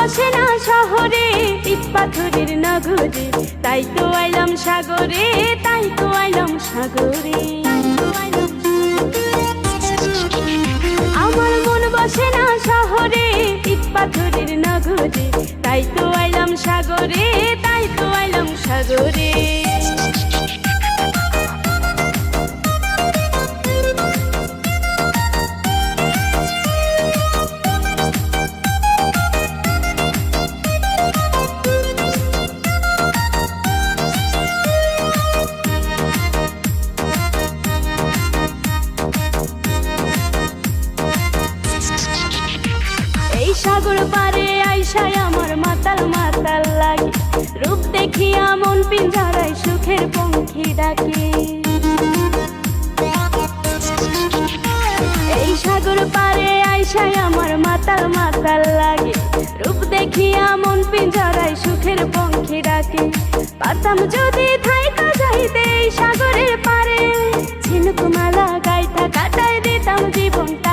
বসে না শহরে, ইট পাথরের নগরে, তাই তো আইলাম সাগরে, তাই তো আইলাম সাগরে। আমার মন বসে না শহরে, ইট পাথরের নগরে, তাই তো আইলাম সাগরে, তাই তো আইলাম সাগরে। এই সাগর পারে আইসায় আমার মাতাল মাতাল লাগে, রূপ দেখিয়া মন পিঞ্জরায় সুখের পঙ্খী ডাকে। এই সাগর পারে আইসায় আমার মাতাল মাতাল লাগে, রূপ দেখিয়া মন পিঞ্জরায় সুখের পঙ্খী ডাকে। পারতাম যদি থাইকা যাইতে এই সাগর